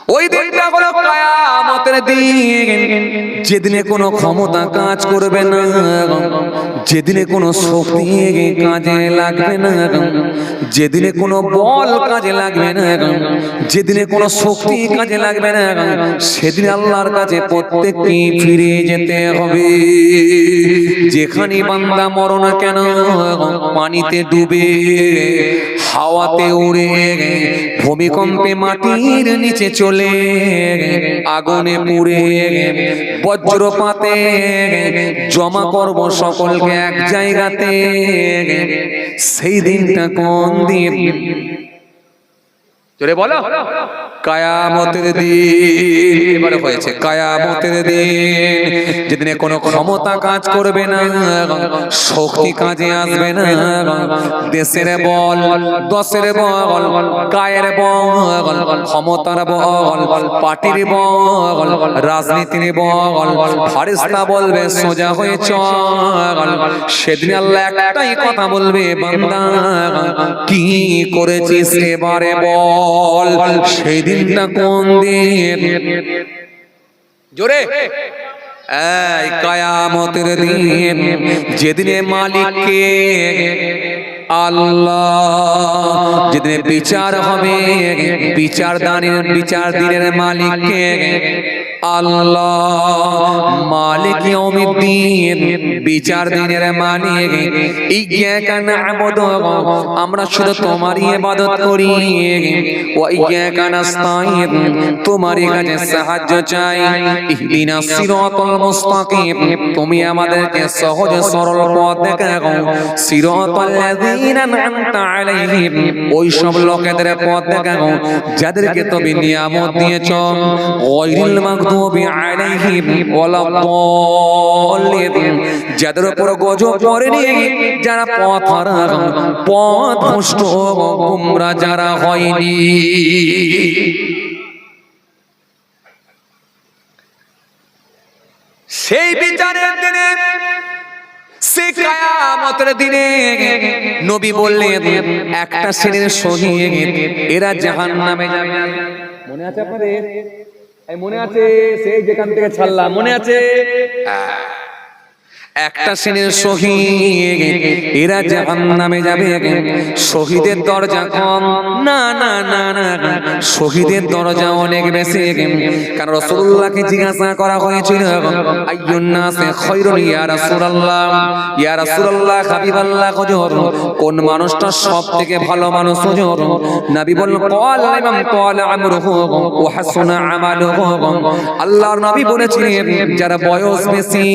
ওই দিনটা হলো কিয়ামতের দিন, যেদিনে কোনো ক্ষমতা কাজ করবে না, যেদিনে কোনো শক্তি কাজে লাগবে না, যেদিনে কোনো বল কাজে লাগবে না, যেদিনে কোনো শক্তি কাজে লাগবে না, সেদিন আল্লাহর কাছে প্রত্যেককে ফিরে যেতে হবে। যেখানে বান্দা মরো না কেন, পানিতে ডুবে, হাওয়াতে উড়ে, ভূমিকম্পে মাটির নিচে চলে, আগুনে পুড়ে, বজ্রপাতে জমা করব সকলকে এক জায়গাতে, সেই দিনটা কোন দিন? জোরে বলো। কিয়ামতের দিন। এবারে হয়েছে কিয়ামতের দিন, যেদিনে কোনো ক্ষমতা কাজ করবে না, শক্তি কাজে আসবে না, দেশের বল, দশের বল, গায়ের বল, ক্ষমতার বল, পার্টির বল, রাজনীতির বল, ফারিস্তা বলবে সোজা হয়ে চল। সেদিন আল্লাহ একটাই কথা বলবে, বান্দা কি করেছিস এবারে বল। সেই দিনটা কোন দিন? জোরে। এই কিয়ামতের দিন, যেদিনে মালিককে আল্লাহ, যেদিনে বিচার হবে, বিচার দিনের মালিককে আল্লাহ, মালিক ইয়াউমিদ্দিন, বিচার দিনের মালিক। ইয়্যাকা না'বুদু, আমরা শুধু তোমারই ইবাদত করি, ওয়া ইয়্যাকা নাস্তাঈন, তোমারই কাছে সাহায্য চাই। ইহদিনাস সিরাতাল মুস্তাকিম, তুমি আমাদেরকে সহজ সরল পথ দেখাও। সিরাতাল লাযীনা আন'আমতা আলাইহিম, ওই সব লোকেদের পথ দেখাও যাদেরকে তুমি নিয়ামত দিয়েছো। গায়রিল মাগদুবি আলাইহিম ওয়ালাদ-দাল্লিন, যাদের উপর গজব পড়েনি, যারা পথভ্রষ্ট গোমরা যারা হয়নি। সেই বিচারের দিনে, সেই কিয়ামতের দিনে নবী বললেন, একটা শ্রেণীর শহীদ, এরা জাহান্নামে যাবে। মনে আছে আপনাদের? এই মনে আছে? সেই যেখান থেকে ছাড়লাম, মনে আছে? একটা শ্রেণীর শহীদ, এরা জাহান্নামে যাবে। শহীদের দরজা কম না, না না না, শহীদের দরজা অনেক বেশি। কারণ রাসূলুল্লাহকে জিজ্ঞাসা করা হয়েছিল, আইয়ুন নাসি খায়রুন ইয়া রাসূলুল্লাহ, ইয়া রাসূলুল্লাহ, হাবিবাল্লাহ, হুজুর কোন মানুষটা সবথেকে ভালো মানুষ হুজুর? নবী বললেন, ক্বালা ইমাম ক্বালা আমরুহু ওয়া হাসানা আমালুহু, আল্লাহর নবী বলেছিলেন যারা বয়স বেশি,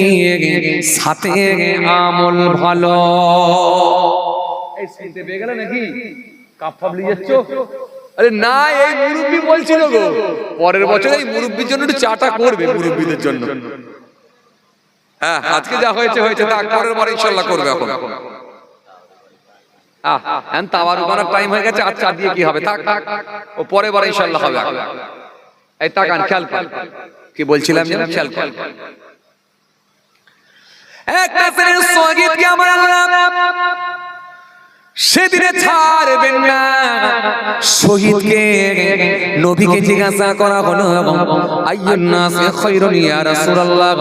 সাথে আমল ভালো। এই শুনতে পেয়ে গেল নাকি? কাফাবলি যাচ্ছ? আরে না, এই মুরব্বি বলছিল গো, পরের বছর এই মুরব্বির জন্য একটু চাটা করবে, মুরব্বিদের জন্য। হ্যাঁ, আজকে যা হয়েছে হয়েছে, তা পরের বার ইনশাআল্লাহ করবে। এখন তাওয়ার বানার টাইম হয়ে গেছে, আর চা দিয়ে কি হবে? থাক, ও পরের বার ইনশাআল্লাহ হবে। এই তাকান, খেয়াল কর কি বলছিলাম, খেয়াল কর। একটা শ্রেণীর শহীদকে আমার আল্লাহ সেদিনে ছাড়বেন না। শহীদকে নবীকে জিজ্ঞাসা করা হলো, আইয়ুন নাসি খায়রুন ইয়া রাসূলুল্লাহ,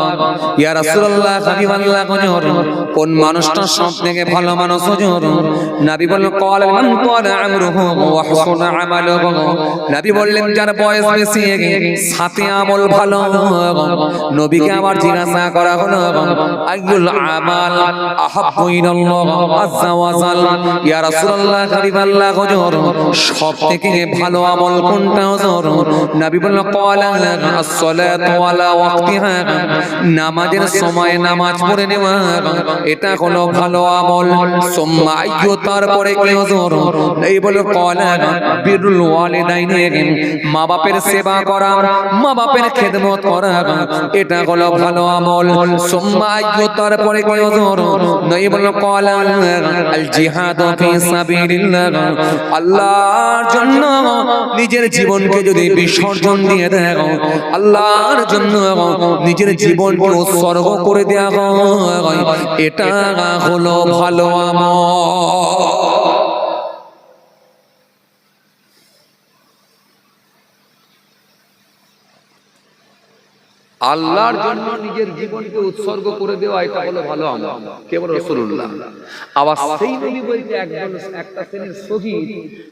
ইয়া রাসূলুল্লাহ, হাবিবাল্লাহ, হুজুর কোন মানুষটা সবথেকে ভালো মানুষ হুজুর? নবী বললেন, ক্বালা মান ক্বালা আমরুহু ওয়া হাসানা আমালুহু, নবী বললেন যার বয়স বেশি, সাথে আমল ভালো। নবীকে আবার জিজ্ঞাসা করা হলো, আইয়ুল আমাল আহাব্বু ইলাল্লাহ আযজা ওয়া জাল, ইয়া রাসূলুল্লাহ, হাবিবাল্লাহ, হুজুর সবথেকে ভালো আমল কোনটা হুজুর? নবী বললেন, ক্বালা আস-সালাতু আলা ওয়াক্তিহা, নামাজের সময় নামাজ পড়ে নেওয়া, এটা হলো ভালো আমল। সুম্মা আইয়ু, তারপরে কি হুজুর? এই বলে ক্বালা বিরুল ওয়ালিদাইনি, মা বাপের সেবা করা, মা বাপের খেদমত করা, এটা হলো ভালো আমল। সুম্মা আইয়ু, তারপরে কি হুজুর? এই বলে ক্বালা আল জিহাদু ফি সাবিলিল্লাহ, আল্লাহর জন্য নিজের জীবনকে যদি বিসর্জন দিয়ে দাও, আল্লাহর জন্য নিজের জীবনকে উৎসর্গ করে দেয়া হয়, এটা হলো ভালো আমল। আল্লাহর জন্য নিজের জীবনকে উৎসর্গ করে দেওয়া, এটা হলো ভালো আমল। কেবল রাসূলুল্লাহ। আবার সেই নবী বলতে একটা শ্রেণীর শহীদ,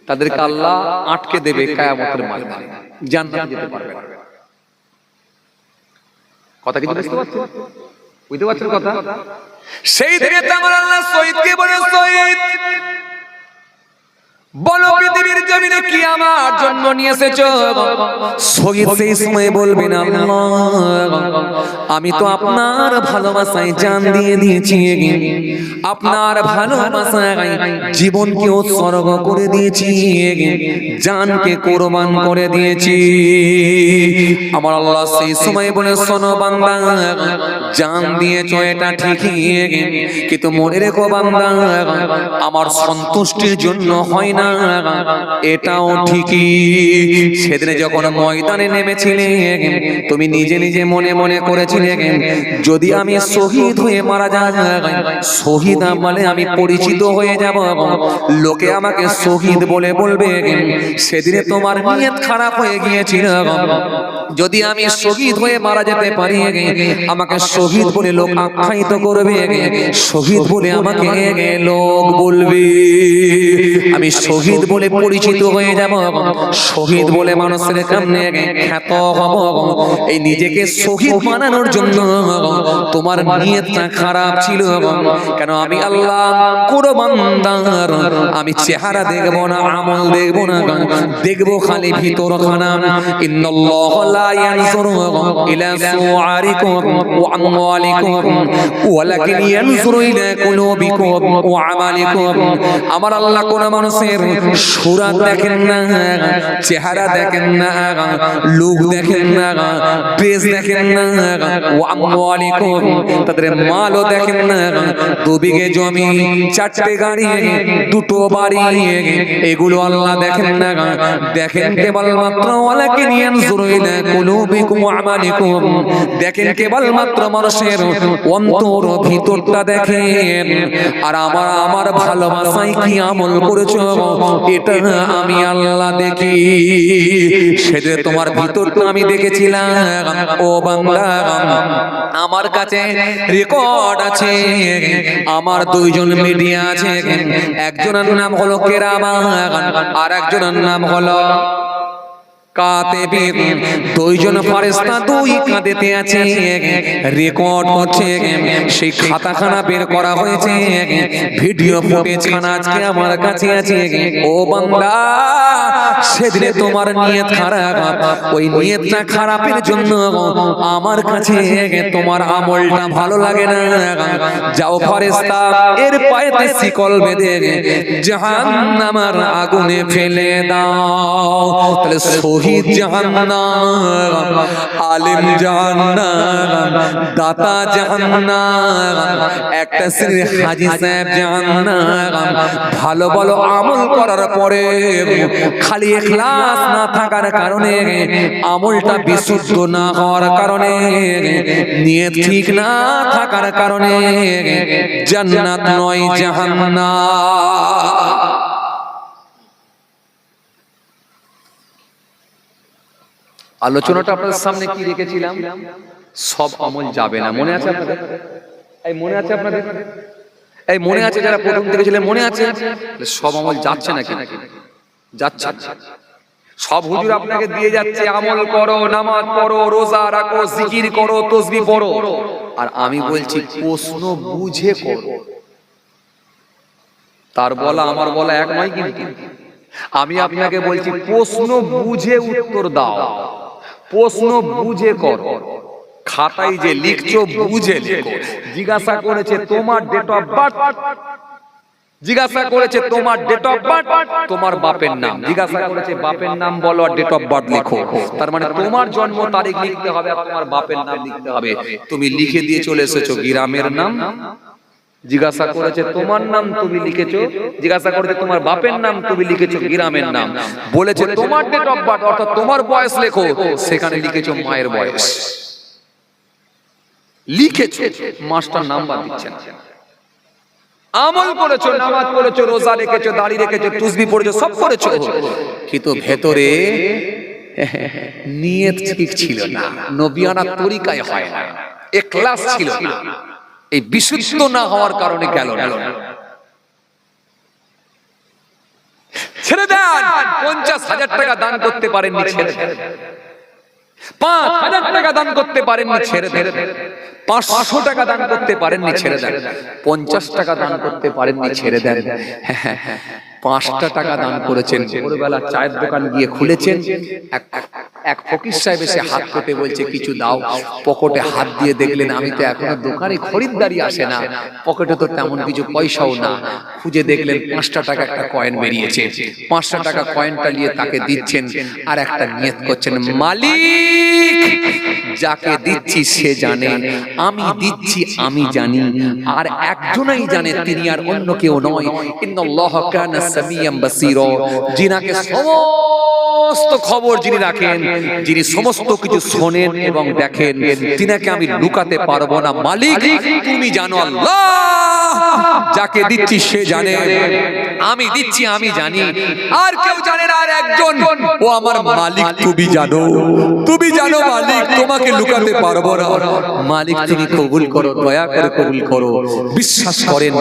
তাদেরকে আল্লাহ আটকে দেবে কিয়ামতের ময়দানে, জান্নাতে যেতে পারবে না। কথা কি বুঝতে পারছেন? বুঝতে পারছেন কথা? সেই দিনে আমার আল্লাহ শহীদকে বলে, শহীদ বলো পৃথিবীর জমিনে কি আমার জন্য নিয়ে এসেছো? শহীদ সেই সময় বলবেন, আল্লাহ আমি তো আপনার ভালোবাসায় জান দিয়ে দিয়েছি, আপনার ভালোবাসায় জীবনকে উৎসর্গ করে দিয়েছি, জানকে কুরবান করে দিয়েছি। আমার আল্লাহ সেই সময় বলে, শোনো বান্দা, জান দিয়েছো এটা ঠিকই, কিন্তু মনে রেখো বান্দা, আমার সন্তুষ্টির জন্য হয় না, এটাও ঠিকই। সেদিনে যখন ময়দানে নেমেছিলে, তুমি নিজে নিজে মনে মনে করেছিলে, যদি আমি শহীদ হয়ে মারা যাই, শহীদ বলে আমি পরিচিত হয়ে যাব, লোকে আমাকে শহীদ বলে বলবে। সেদিনে তোমার নিয়ত খারাপ হয়ে গিয়েছিল, যদি আমি শহীদ হয়ে মারা যেতে পারি, আমাকে শহীদ বলে লোক আখ্যায়িত করবে, শহীদ বলে আমাকে লোক বলবে, আমি শহীদ বলে পরিচিত হয়ে যাব, শহীদ বলে মানুষের সামনে খ্যাত হব। এই নিজেকে শহীদ বানানোর জন্য তোমার নিয়তটা খারাপ ছিল। কেন? আমি আল্লাহ কুরবানদার, আমি চেহারা দেখব না, আমল দেখব না, দেখব খালি ভিতরখানা। ইন্নাল্লাহা লা ইয়ানজুরু ইলা সুআরিকুম ওয়া আমওয়ালিকুম ওয়ালাকিন ইয়ানজুরু ইলা কুলুবিকুম ওয়া আমালিকুম। আমার আল্লাহ কোন মানুষের সুরাত দেখেন না, চেহারা দেখেন না, লুক দেখেন না, ড্রেস দেখেন না, ওয়া আমওয়ালিকুম, তাদের মালও দেখেন না। 2 বিঘে জমি, 4টে গাড়ি, 2টো বাড়ি, এগুলো আল্লাহ দেখেন না, দেখেন কেবলমাত্র ওয়ালাকিন ইয়ানজুরু ইলা কুলুবিকুম ওয়া আমালিকুম, দেখেন কেবলমাত্র মানুষের অন্তর, ভিতরটা দেখেন। আর আমার ভালোবাসায় কি আমল করেছো, এটা আমি আল্লাহ দেখি। সেদিন তোমার ভিতরটা আমি দেখেছিলাম। ও বান্দা, আমার কাছে রেকর্ড আছে, আমার 2 জন মিডিয়া আছে, একজনের নাম হলো কেরামা, আর একজনের নাম হলো কাতেবিন। 2 জন ফেরেশতা 2 কাঁধেতে আছে, রেকর্ড করছে। সেই খাতাখানা বের করা হয়েছে, ভিডিও ফুটেজ খানা আজকে আমার কাছে আছে। ও বান্দা, সেদিনে তোমার নিয়ত খারাপ, ওই নিয়তটা খারাপের জন্য আমার কাছে তোমার আমলটা ভালো লাগে না। যাও ফেরেশতা, এর পায়েতে শিকল বেঁধে জাহান্নামের আগুনে ফেলে দাও। তাহলে শহীদ জাহান্নাম, আলেম জাহান্নাম, দাতা জাহান্নাম, একটা শ্রেণীর হাজী সাহেব জাহান্নাম। ভালো ভালো আমল করার পরে খালি ইখলাস না থাকার কারণে, আমলটা বিশুদ্ধ না হওয়ার কারণে, নিয়ত ঠিক না থাকার কারণে জান্নাত নয় জাহান্নাম। আলোচনাটা আপনাদের সামনে কি রেখেছিলাম? সব আমল যাবে না। মনে আছে আপনাদের? এই মনে আছে আপনাদের? এই মনে আছে যারা প্রথম থেকে ছিলেন? মনে আছে? সব আমল যাচ্ছে নাকি? যাচ্ছে। সব হুজুর আপনাকে দিয়ে যাচ্ছে, আমল করো, নামাজ পড়ো, রোজা রাখো, জিকির করো, তাসবিহ পড়ো। আর আমি বলছি প্রশ্ন বুঝে করো। তার বলা আমার বলা এক নয় কিন্তু। আমি আপনাকে বলছি প্রশ্ন বুঝে উত্তর দাও, প্রশ্ন বুঝে করো। খাতায় যে লিখছো বুঝে লেখো। জিজ্ঞাসা করেছে তোমার ডেট অফ বার্থ, জিজ্ঞাসা করেছে তোমার ডেট অফ বার্থ, তোমার বাপের নাম জিজ্ঞাসা করেছে, বাপের নাম বলো আর ডেট অফ বার্থ লিখো। তার মানে তোমার জন্ম তারিখ লিখতে হবে আর তোমার বাপের নাম লিখতে হবে। তুমি লিখে দিয়ে চলে এসেছো গ্রামের নাম। জিজ্ঞাসা করেছে তোমার নাম, তুমি লিখেছো। জিজ্ঞাসা করেছে তোমার বাপের নাম, তুমি লিখেছো গ্রামের নাম। বলেছে তোমার ডেট অফ বার্থ অর্থাৎ তোমার বয়স লেখো, সেখানে লিখেছো মায়ের বয়স। লিখেছো, মাস্টার নাম্বার দিচ্ছেন। আমল করেছো, নামাজ পড়েছো, রোজা রেখেছো, দাড়ি রেখেছো, তাসবিহ পড়েছো, সব করেছো, কিন্তু ভেতরে নিয়ত ঠিক ছিল না, নবিয়ানা তরিকায় হয় না, ইখলাস ছিল না, এই বিশুদ্ধ না হওয়ার কারণে গেল না। ছেড়ে দেন। 50,000 টাকা দান করতে পারেননি, ছেড়ে দেন। 5,000 টাকা দান করতে পারেননি, ছেড়ে দেন। 500 টাকা দান করতে পারেননি, ছেড়ে দেন। 50 টাকা দান করতে পারেননি, ছেড়ে দেন। 5টা টাকা দান করেছেন, ভোরবেলা চায়ের দোকান গিয়ে খুলেছেন, এক ফকির সাহেব এসে হাত পেতে বলছে কিছু দাও, পকেটে হাত দিয়ে দেখলেন আমি তো এখনো দোকানে খরিদ্দারি আসে না, পকেটে তো তেমন কিছু পয়সাও না, খুঁজে দেখলেন 5টা টাকা একটা কয়েন বেরিয়েছে, 5টা টাকা কয়েনটা নিয়ে তাকে দিচ্ছেন, আর একটা নিয়ত করছেন, মালিক যাকে দিচ্ছি সে জানে, আমি দিচ্ছি আমি জানি, আর একজনই জানে, তিনি আর অন্য কেউ নয়। ইন্নাল্লাহ কানা সামিয়াম বাসীরা, যিনাকে সমস্ত খবর যিনি রাখেন, যিনি সমস্ত কিছু শোনেন এবং দেখেন, তিনাকে আমি লুকাতে পারবো না। মালিক তুমি জানো, আল্লাহ যাকে দিচ্ছি সে জানে, আমি দিচ্ছি আমি জানি, আর কেউ জানে না, আর একজন, ও আমার মালিক তুমি জানো, তুমি জানো মালিক, তোমাকে লুকাতে পারবো না। মালিক তুমি কবুল করো, দয়া করে কবুল করো। বিশ্বাস করেন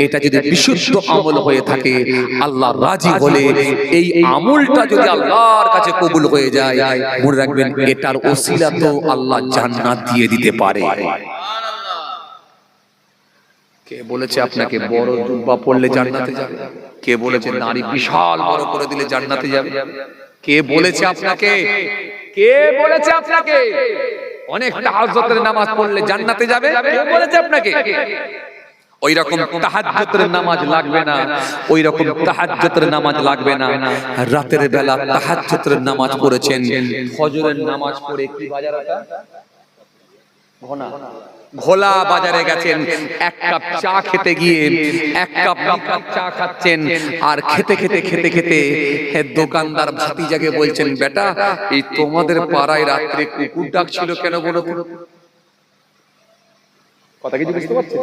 এটা যদি বিশুদ্ধ আমল হয়ে থাকে, আল্লাহ রাজি হলে এই আমলটা যদি আল্লাহর কাছে কবুল হয়ে যায়, মনে রাখবেন এটার ওসিলা তো আল্লাহ জান্নাত দিয়ে দিতে পারে। কে বলেছে আপনাকে বড় জুব্বা পরলে জান্নাতে যাবে? কে বলেছে নারী বিশাল বড় করে দিলে জান্নাতে যাবে? কে বলেছে আপনাকে? কে বলেছে আপনাকে অনেক তাহাজ্জুদের নামাজ পড়লে জান্নাতে যাবে? কে বলেছে আপনাকে? ওই রকম তাহাজ্জুদের নামাজ লাগবে না, ওই রকম তাহাজ্জুদের নামাজ লাগবে না। রাতের বেলা তাহাজ্জুদের নামাজ পড়েছেন, ফজরের নামাজ পড়ে কি বাজার ওটা ঘোলা বাজারে গেছেন, এক কাপ চা খেতে গিয়ে এক কাপ চা খাচ্ছেন, আর খেতে খেতে খেতে খেতে দোকানদার ভাতিজাকে বলছেন, বেটা এই তোমাদের পাড়ায় রাত্রে কুকুর ডাকছিল কেন বলো তো? কথা কি বুঝতে পারছেন?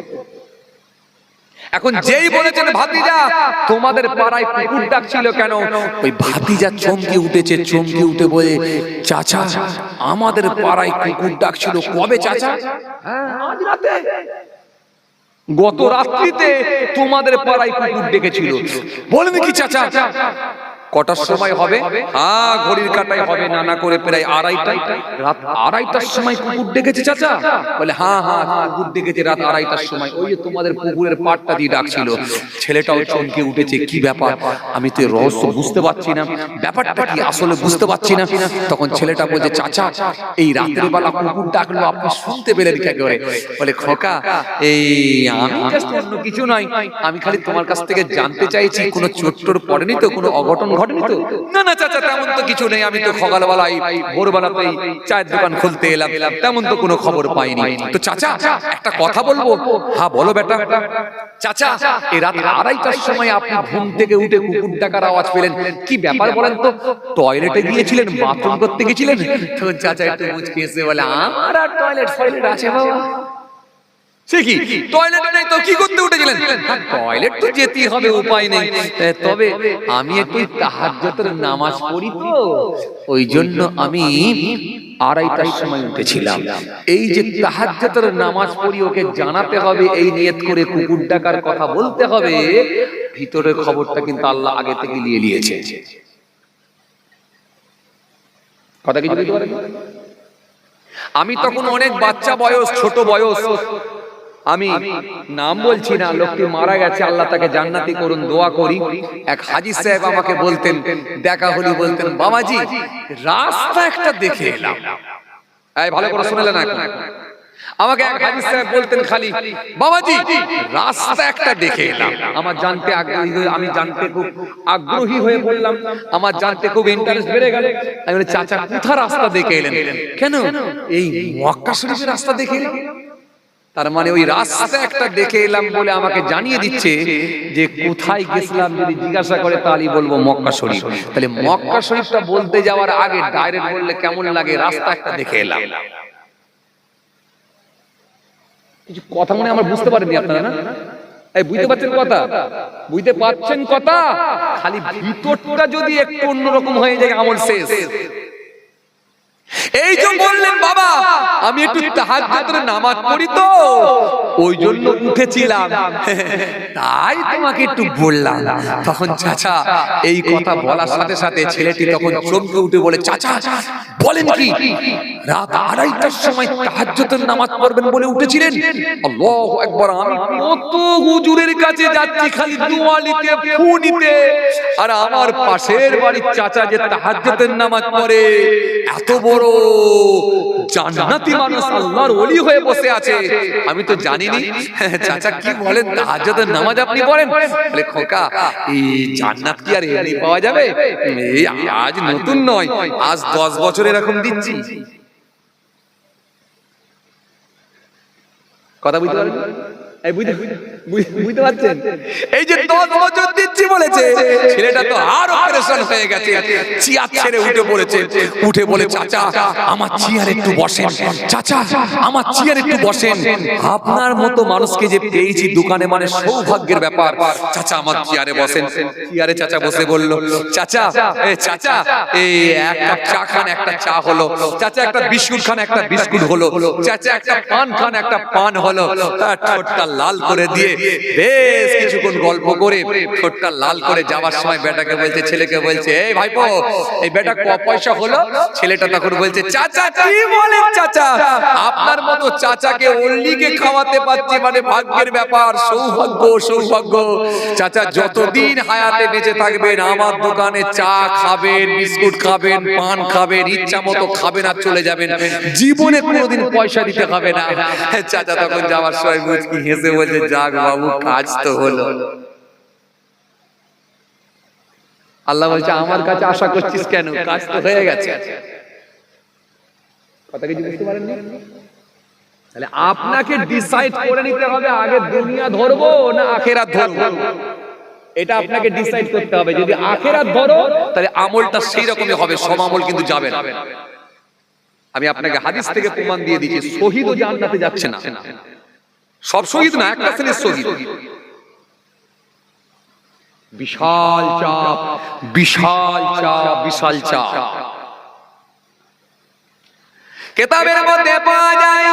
এখন যেই বলেছেন ভাতিজা তোমাদের পাড়ায় কুকুর ডাকছিল কেন, ওই ভাতিজা চমকে উঠেছে, চমকে উঠে বলে, চাচা আমাদের পাড়ায় কুকুর ডাকছিল। কবে চাচা? আজ রাতে, গত রাত্রিতে তোমাদের পাড়ায় কুকুর ডেকেছিল। বলেন কি চাচা? কটার সময় হবে? ঘড়ির কাঁটায় হবে না না করে প্রায় আড়াইটায়, রাত আড়াইটার সময় কুকুর ডেকেছে চাচা? বলে হ্যাঁ কুকুর ডেকেছে রাত আড়াইটার সময়, ওই যে তোমাদের পুকুরের পাড়টা দিয়ে ডাকছিল। ছেলেটাও চমকে উঠেছে, কি ব্যাপার, আমি তো রহস্য বুঝতে পারছি না, ব্যাপারটা কি আসলে বুঝতে পারছি না। তখন ছেলেটা বলছে, চাচা এই রাতের বেলা কুকুর ডাকলো আপনি শুনতে পেলেন কি করে? বলে খোকা এই আমি জাস্ট অন্য কিছু নয়, আমি খালি তোমার কাছ থেকে জানতে চাইছি কোনো চোট্টর পড়েনি তো, কোনো অঘটন ঘটেনি তো? না না চাচা তেমন তো কিছু নেই, আমি তো সকালবেলায় ভোরবেলাতেই চায়ের দোকান খুলতে এলাম, তেমন তো কোনো খবর পাইনি। তো চাচা একটা কথা বলবো? হ্যাঁ বলো বেটা। চাচা এই রাত আড়াইটার সময় আপনি ঘুম থেকে উঠে কুকুর ডাকার আওয়াজ পেলেন, কি ব্যাপার বলেন তো? টয়লেটে গিয়েছিলেন, বাথরুম করতে গেছিলেন? তো চাচা একটু মুচকি এসে বলে, আমার আর টয়লেট আছে বাবা। সে কি টয়লেটে নেই তো কি করতে উঠেছিলেন? টয়লেট তো যেতেই হবে, উপায় নেই, তবে আমি একটু তাহাজ্জুদের নামাজ পড়ি তো ওই জন্য আমি আড়াইটার সময় উঠেছিলাম। এই যে তাহাজ্জুদের নামাজ পড়ি ওকে জানাতে হবে, এই নিয়ত করে কুকুর ডাকার কথা বলতে হবে, ভিতরের খবরটা কিন্তু আল্লাহ আগে থেকে নিয়ে নিয়েছে। কথা কি বুঝতে পারেন? আমি তখন অনেক বাচ্চা বয়স, ছোট বয়স, আমি নাম বলছি না, লোকটি মারা গেছে, আল্লাহ তাকে জান্নাতি করুন, দোয়া করি। এক হাজী সাহেব আমাকে বলতেন, দেখা হলি বলতেন, বাবাজি রাস্তা একটা দেখে এলাম। এই ভালো করে শুনলেন এখন? আমাকে এক হাজী সাহেব বলতেন খালি, বাবাজি রাস্তা একটা দেখে এলাম। আমার জানতে আগ্রহী, আমি জানতে খুব আগ্রহী হয়ে পড়লাম, আমার জানতে খুব ইন্টারেস্ট বেড়ে গেল। আমি বলি, চাচা কোথায় রাস্তা দেখে এলেন? কেন? এই মক্কা শরীফের রাস্তা দেখে এলেন? তার মানে ওই রাস্তা একটা দেখে এলাম বলে আমাকে জানিয়ে দিচ্ছে যে কোথায় গেছিলাম যদি জিজ্ঞাসা করে তাহলে বলবো মক্কা শরীফ। তাহলে মক্কা শরীফটা বলতে যাওয়ার আগে ডাইরেক্ট বললে কেমন লাগে, রাস্তা একটা দেখে এলাম। কিছু কথা মনে আমার বুঝতে পারেননি আপনারা না? এই বুঝতে পারছেন কথা? বুঝতে পারছেন কথা? খালি ভিতরটা যদি একটু অন্যরকম হয়ে যায় আমল শেষ। এই যে বললেন বাবা আমি একটু তাহাজ্জুদের নামাজ পড়ি তো ওই জন্য উঠেছিলাম, তাই তোমাকে একটু বললাম। তখন চাচা এই কথা বলার সাথে সাথে ছেলেটি তখন চমকে উঠে বলে, চাচা বলেন কি রাত 2:30টার সময় তাহাজ্জুদের নামাজ পড়বেন বলে উঠেছিলেন? আল্লাহু আকবার। আমি কত হুজুরের কাছে যাচ্ছি খালি দোয়া নিতে, ফু নিতে, আর আমার পাশের বাড়ির চাচা যে তাহাজ্জুদের নামাজ পড়ে, এত বড় জান্নাতি মানুষ, আল্লাহর ওলি হয়ে বসে আছে, আমি তো জানিনি। চাচা কি বলেন, তাহাজ্জুদের নামাজ আপনি পড়েন? বলে, খোকা এই জান্নাত কি আর এমনি পাওয়া যাবে? এই আজ নতুন নয়, আজ 10 বছর এরকম দিচ্ছি। কথা বুঝতে পারেন? বুঝতে পারছেন? এই যে 10 বছর দিচ্ছি বলেছে, ছেলেটা তো আরো পরেশান হয়ে গেছে, চেয়ার ছেড়ে উঠে পড়েছে, উঠে বলে, চাচা আমার চেয়ারে একটু বসেন, চাচা আমার চেয়ারে একটু বসেন। আপনার মতো মানুষকে যে পেয়েছি দোকানে, মানে সৌভাগ্যের ব্যাপার। চাচা আমার চেয়ারে বসেন। চেয়ারে চাচা বসে বলল, চাচা চাচা এই এক কাপ চা খান, একটা চা হলো। চাচা একটা বিস্কুট খান, একটা বিস্কুট হলো। চাচা একটা পান খান, একটা পান হলো। ঠোঁটটা লাল করে দিয়ে বেশ কিছুক্ষণ গল্প করে ঠোঁটটা লাল করে যাওয়ার সময় বেটাকে বলছে, ছেলেকে বলছে, এই ভাইপো এই বেটা ক পয়সা হলো? ছেলেটা তখন বলছে, চাচা কি বলেন চাচা, আপনার মতো চাচাকে অল্লিকে খাওয়াতে পারছি, মানে ভাগ্যের ব্যাপার, সৌভাগ্য সৌভাগ্য। চাচা যতদিন হায়াতে বেঁচে থাকবেন আমার দোকানে চা খাবেন, বিস্কুট খাবেন, পান খাবেন, ইচ্ছা মতো খাবেন আর চলে যাবেন, জীবনে কোনোদিন পয়সা দিতে হবে না। চাচা তখন যাওয়ার সময় মুচকি হেসে বলছে, যাক বাবু কাজ তো হলো। আল্লাহ বলছে, আমার কাছে আশা করছিস কেন? কাজ তো হয়ে গেছে। কথা কি বুঝতে পারেননি? তাহলে আপনাকে ডিসাইড করে নিতে হবে, আগে দুনিয়া ধরবো না আখিরাত ধরবো। এটা আপনাকে ডিসাইড করতে হবে। যদি আখিরাত ধরো তাহলে আমলটা সেই রকমই হবে, সব আমল কিন্তু যাবে না। আমি আপনাকে হাদিস থেকে প্রমাণ দিয়ে দিচ্ছি, শহীদও জান্নাতে যাচ্ছে না। সব শহীদ না, একটা শ্রেণীর শহীদ। বিশাল চাপ, বিশাল চাপ, বিশাল চাপ। কিতাবের মধ্যে পাওয়া যায়,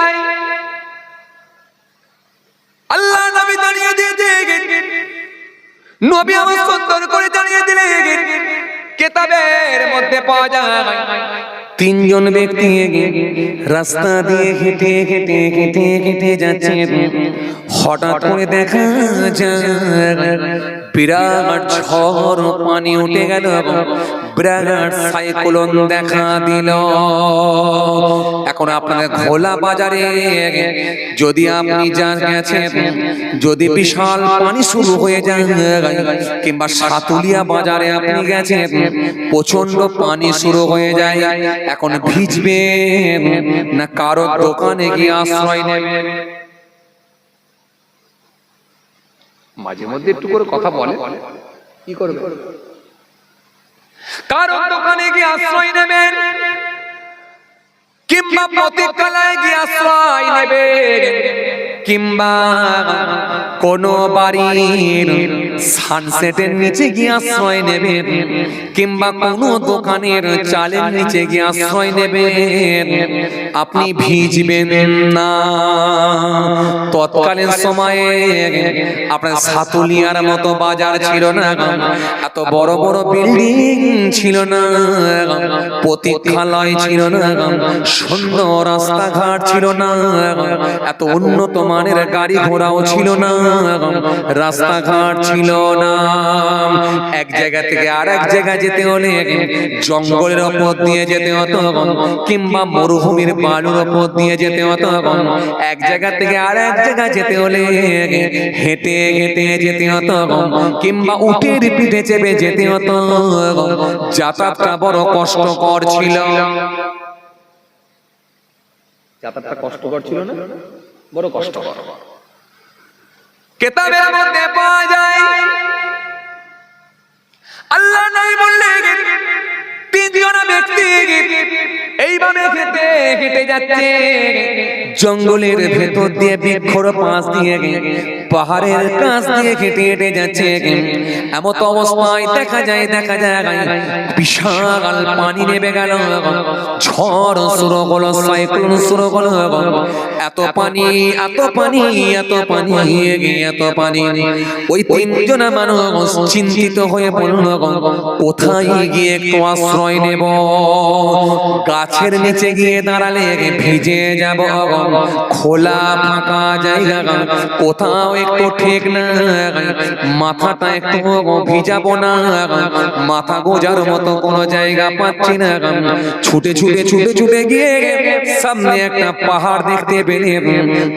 আল্লাহ নবী জানিয়ে দিয়েছেন, নবী আমার সুন্দর করে জানিয়ে দিলেন, কিতাবের মধ্যে পাওয়া যায় 3 জন ব্যক্তি রাস্তা দিয়ে হেঁটে হেঁটে হেঁটে হেঁটে যাচ্ছে, হঠাৎ করে দেখা যায় বিরাট ঝড় পানি উঠে গেল, বিরাট সাইক্লোন দেখা দিল। এখন আপনাদের ঘোলা বাজারে যদি আপনি গেছেন, যদি বিশাল পানি শুরু হয়ে যায়, কিংবা সাতুলিয়া বাজারে আপনি গেছেন, প্রচন্ড পানি শুরু হয়ে যায়, এখন ভিজবেন না কারো দোকানে গিয়ে আশ্রয় নেবেন? মাঝে মধ্যে একটু করে কথা বলে, কি করবে? কারো দোকানে গিয়ে আশ্রয় নেবেন, কিংবা প্রতীক্ষালয়ে গিয়ে আশ্রয় নেবেন, কিংবা কোন বাড়ির সানসেটের নিচে গিয়ে আশ্রয় নেবেন, কিংবা কোন দোকানের চালের নিচে গিয়ে আশ্রয় নেবেন, আপনি ভিজবেন না। তৎকালীন সময়ে আপনার সাতুলিয়ার মতো বাজার ছিল না, এত বড় বড় বিল্ডিং ছিল না, প্রতীক্ষালয় ছিল না, সুন্দর রাস্তাঘাট ছিল না, এত উন্নত মানের গাড়ি ঘোড়াও ছিল না, রাস্তাঘাট ছিল না। এক জায়গা থেকে আরেক জায়গায় যেতে হলে জঙ্গলের উপর দিয়ে যেতে হতো, কিংবা মরুভূমির বালুর উপর দিয়ে যেতে হতো। এক জায়গা থেকে আরেক জায়গায় যেতে হলে হেঁটে হেঁটে যেতে হতো, কিংবা উটের পিঠে চেপে যেতে হতো। যাতায়াতটা বড় কষ্টকর ছিল। যাতায়াতটা কষ্টকর ছিল না, বড় কষ্টকর। কিতাবের মধ্যে পাওয়া যায়, আল্লাহ নবী বললেন, 3 জন ব্যক্তি এইভাবে হেঁটে হেঁটে যাচ্ছে, জঙ্গলের ভেতর দিয়ে বৃক্ষর পাশ দিয়ে পাহাড়ের কাছ দিয়ে হেঁটে হেঁটে যাচ্ছে। এমত অবস্থায় দেখা যায় বিশাল পানি নেমে গেল, ঝড় শুরু হলো, সাইক্লোন শুরু হলো। এত পানি এত পানি এত পানি এত পানি, ওই তিনজনা মানুষ চিন্তিত হয়ে পড়ল কোথায় গিয়ে একটু আশ্রয় নেব। গাছের নিচে গিয়ে দাঁড়ালে ভিজে যাব, খোলা ফাঁকা জায়গা কোথাও একটু ঠিক না, মাথাটা একটু ভিজাবো না, মাথা গোজার মতো কোনো জায়গা পাচ্ছি না। ছুটে ছুটে ছুটে ছুটে গিয়ে সামনে একটা পাহাড় দেখতে পেলে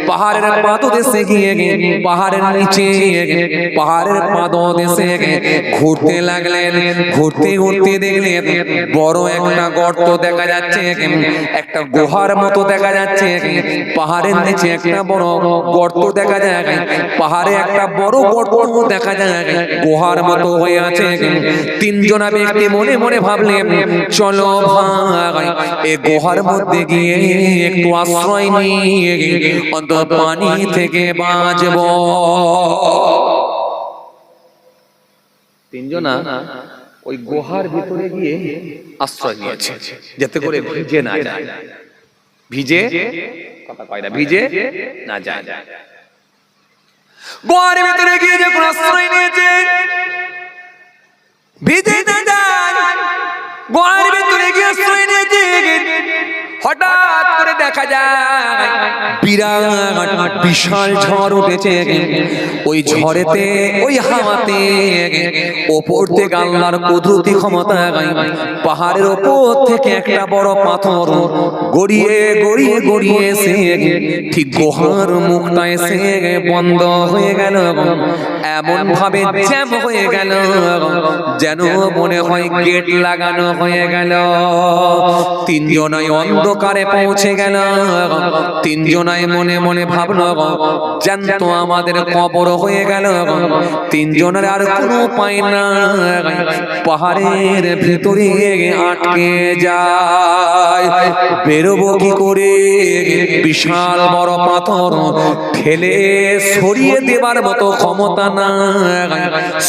পাহাড়ের পাদদেশে গিয়ে পাহাড়ের নিচে পাহাড়ের পাদদেশে ঘুরতে লাগলেন। ঘুরতে ঘুরতে দেখলেন বড় একটা গর্ত দেখা যাচ্ছে, একটা গুহার মতো দেখা যাচ্ছে। পাহাড়ের নিচে একটা বড় গর্ত দেখা যায়, পাহাড়ে একটা বড় গর্ত দেখা যায়, গুহার মতো হয়ে আছে। তিনজনা ব্যক্তি মনে মনে ভাবলেন চলো ভাই এই গুহার মধ্যে গিয়ে একটু আশ্রয় নিয়ে অন্তত পানি থেকে বাঁচবো। তিনজনা ওই গুহার ভিতরে গিয়ে আশ্রয় নিয়েছে যাতে করে ভিজে না যায়, ভিজে কথা কয় না, ভিজে না যায়। গুহার ভিতরে গিয়ে যখন আশ্রয় নিয়েছে ভিজে না যায়, গুহার ভিতরে গিয়ে আশ্রয় নিয়েছে, হঠাৎ করে দেখা যায় বিরাট বিশাল ঝড় উঠেছে। ওই ঝড়েতে ওই হাওয়াতে ওপর থেকে আল্লাহর কুদরতি ক্ষমতা পাহাড়ের ওপর থেকে একটা বড় পাথর গড়িয়ে গড়িয়ে গড়িয়ে এসে ঠিক গুহার মুখটা এসে বন্ধ হয়ে গেল। এমন ভাবে জ্যাম হয়ে গেল যেন মনে হয় গেট লাগানো হয়ে গেল। তিনজনাই অন্ধকারে পৌঁছে গেল। তিনজনাই মনে মনে ভাবলো জ্যান্ত আমাদের কবর হয়ে গেল। তিনজনের আর কোনো উপায় না, পাহাড়ের ভেতরে আটকে যায়। বেরোবো কি করে? বিশাল বড় পাথর ঠেলে সরিয়ে দেবার মতো ক্ষমতা না,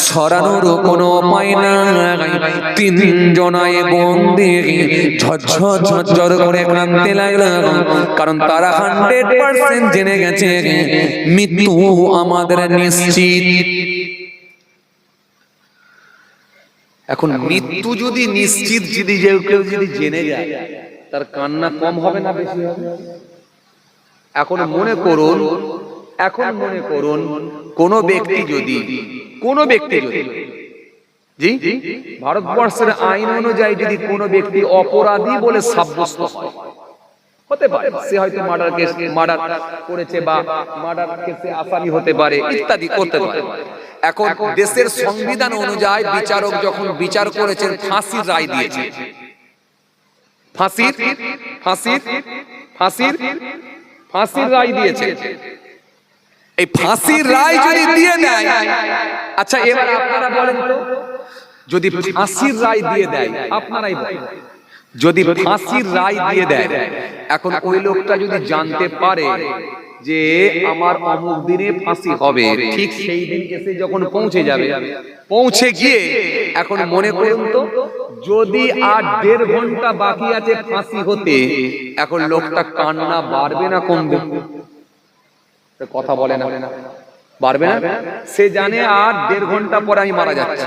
সরানোর কোনো উপায় না। তিনজনাই বন্দী ঝরঝর ঝরঝর করে কাঁদতে লাগলো, কারণ তারা 100% জেনে গেছে মৃত্যু আমাদের নিশ্চিত। এখন মৃত্যু যদি নিশ্চিত, যদি কেউ যদি জেনে যায় তার কান্না কম হবে না বেশি হবে? এখন মনে করুন কোন ব্যক্তি যদি জি ভারতবর্ষের আইন অনুযায়ী যদি কোনো ব্যক্তি অপরাধী বলে সাব্যস্ত হয়, হতে পারে সে হয়তো মার্ডার করেছে বা মার্ডার কেসে আসামি হতে পারে ইত্যাদি করতে পারে। এখন দেশের সংবিধান অনুযায়ী বিচারক যখন বিচার করেছেন ফাঁসির রায় দিয়েছে, ফাঁসির রায় দিয়েছে। এই ফাঁসির রায় যদি দিয়ে দেয়, আচ্ছা এবার আপনারা বলেন তো, যদি ফাঁসির রায় দিয়ে দেয়, আপনারাই বলেন, যদি ফাঁসির রায় দিয়ে দেয়, এখন ওই লোকটা যদি জানতে পারে যে আমার অমুক দিনে ফাঁসি হবে, ঠিক সেই দিন এসে যখন পৌঁছে যাবে, পৌঁছে গিয়ে এখন মনে করুন তো যদি আর 1.5 ঘন্টা বাকি আছে ফাঁসি হতে, এখন লোকটা কান্না বাড়বে না কমবে? কথা বলে না, বাড়বে না? সে জানে আর 1.5 ঘন্টা পরে আমি মারা যাচ্ছি,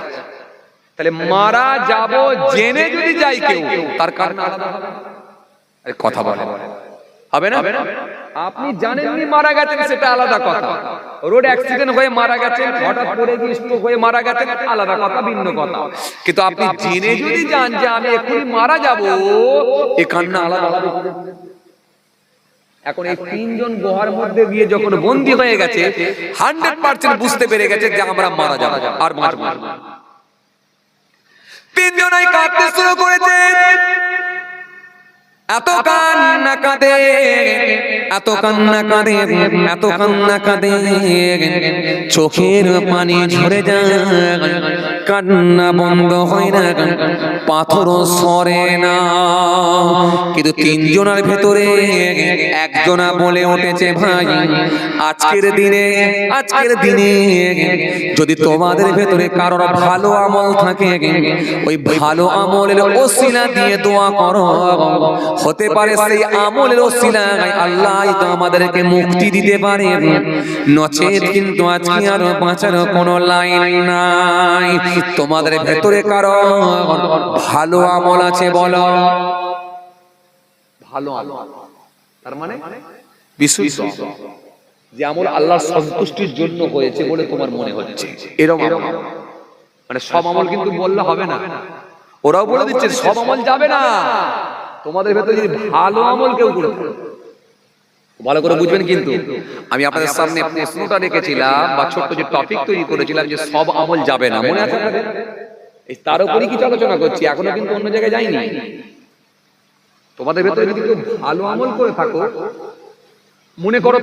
তাহলে মারা যাব জেনে যদি যাই কেউ, তার কান্না আলাদা হবে? কথা বলে হবে না? আপনি জানেননি মারা গেছেন, সেটা আলাদা কথা। রোড অ্যাক্সিডেন্ট হয়ে মারা গেছেন, হঠাৎ করে গিয়ে স্ট্রোক হয়ে মারা গেছেন, আলাদা কথা, ভিন্ন কথা। কিন্তু আপনি জেনে যদি যান যে আমি এখনই মারা যাব, এ কান্না আলাদা হবে। এখন এই তিনজন গুহার মধ্যে গিয়ে যখন বন্দী হয়ে গেছে, 100% বুঝতে পেরে গেছে যে আমরা মারা যাব, আর বাঁচব না। তিনজনই কাঁদতে শুরু করেছে, এত কান্না কাঁদে, এত কান্না কাঁদে, এত কান্না কাঁদে, চোখের পানি ঝরে যায়। কান্না বন্ধ হয় না, পাথরও সরে না। কিন্তু তিনজনের ভেতরে একজনা বলে উঠেছে, ভাই আজকের দিনে যদি তোমাদের ভেতরে কারোর ভালো আমল থাকে, ওই ভালো আমলের ওসিলা দিয়ে দোয়া করো, হতে পারে সেই আমলের ওসিলায় আল্লাহ তো আমাদেরকে মুক্তি দিতে পারে। নচেত কিন্তু আজকে আর বাঁচার কোনো লাইন নাই। তোমাদের ভেতরে কারো ভালো আমল আছে বলো? ভালো আমল তার মানে বিশুদ্ধ, যে আমল আল্লাহর সন্তুষ্টির জন্য হয়েছে বলে তোমার মনে হচ্ছে, এরকম মানে সব আমল কিন্তু বললে হবে না। ওরাও বলে দিচ্ছে সব আমল যাবে না। তোমাদের ভেতরে যদি ভালো আমল কেউ করে, ভালো করে বুঝবেন। কিন্তু আমি আপনাদের সামনে প্রশ্নটা রেখেছিলাম বা ছোট্ট যে টপিক তৈরি করেছিলাম যে সব আমল যাবে না, মনে আছে আপনাদের? তার উপরই কিছু আলোচনা করছি, এখনো কিন্তু অন্য জায়গায় যাইনি। তোমাদের ভেতরে যদি কেউ ভালো আমল করে থাকো, মনে করো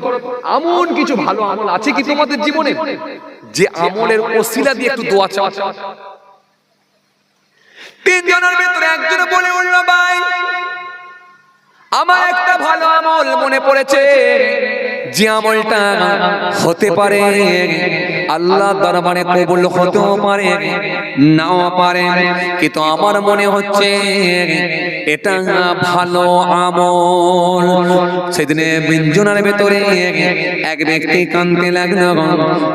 এমন কিছু ভালো আমল আছে কি তোমাদের জীবনে, যে আমলের ওসিলা দিয়ে একটু দোয়া চাও। তিনজনের ভেতরে একজন বলে উঠল, ভাই আমার একটা ভালো আমল মনে পড়েছে, যে আমলটা হতে পারে আল্লাহ দরবারে কবুল হতেও পারে নাও পারে, কিন্তু আমার মনে হচ্ছে এটা ভালো আমল। সেদিনে তিনজনের ভেতরে এক ব্যক্তি কাঁদতে লাগলো,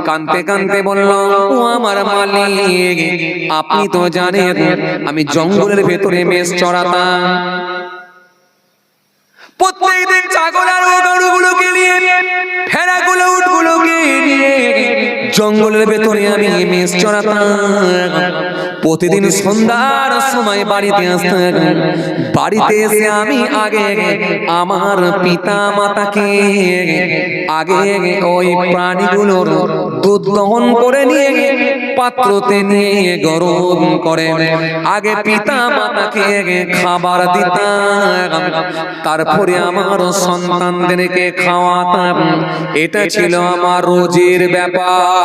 কাঁদতে কাঁদতে বলল, ও আমার মালিক, আপনি তো জানেন আমি জঙ্গলের ভেতরে মেষ চড়াতাম। প্রত্যেকদিন ছাগল আর গরুগুলোকে নিয়ে, ভেড়াগুলো উটগুলোকে নিয়ে জঙ্গলের ভেতরে আমি মেষ চড়াতাম। প্রতিদিন সন্ধ্যার সময় বাড়িতে আসতাম। বাড়িতে এসে আমি আগে আমার পিতা মাতাকে আগে ওই প্রাণীগুলোর দুধ দহন করে নিয়ে পাত্রতে নিয়ে গরম করে আগে পিতা মাতাকে খাবার দিতাম, তারপরে আমার সন্তানদেরকে খাওয়াতাম। এটা ছিল আমার রোজের ব্যাপার।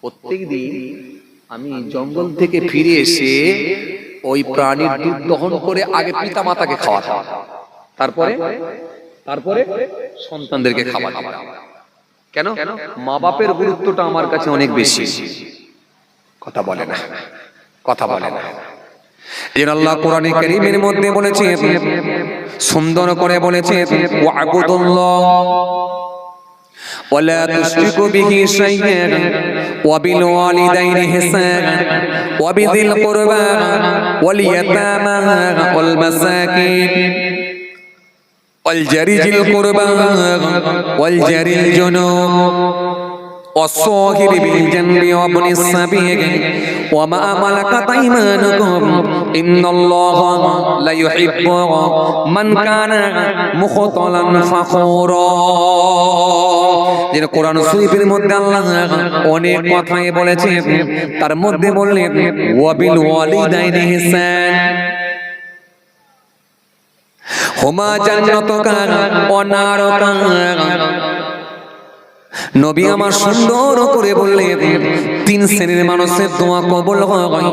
প্রত্যেকদিন আমি জঙ্গল থেকে ফিরে এসে ওই প্রাণীর দুধ দহন করে আগে পিতা মাতাকে খাওয়াতাম, তারপরে সন্তানদেরকে খাওয়াতাম। কেন? মা বাপের গুরুত্বটা আমার কাছে অনেক বেশি। কথা বলে না। আল্লাহ কোরআনে কারীমের মধ্যে বলেছে, সুন্দর করে বলেছে, ওয়াবুদুল্লাহ ওয়ালা তুশরিকু বিহি শাইআন ওয়া বিল ওয়ালিদাইনি ইহসানান ওয়া বিযিল কুরবা ওয়াল ইয়াতামা ওয়াল মাসাকিন ওয়াল জারি যিল কুরবা ওয়াল জারিল জুনুব والصاحب بالجنب وابن السبيل وما ملكت أيمانكم إن الله لا يحب من كان مختالا فخورا। যেন কোরআন শরীফের মধ্যে আল্লাহ অনেক কথাই বলেছে, তার মধ্যে বললেন ওয়াবিল ওয়ালিদাইনি ইহসান, হুমা জান্নাতুকা ওয়া নারুকা। নবী আমার সুন্দর করে বললেন, তিন শ্রেণীর মানুষের দোয়া কবুল হয়,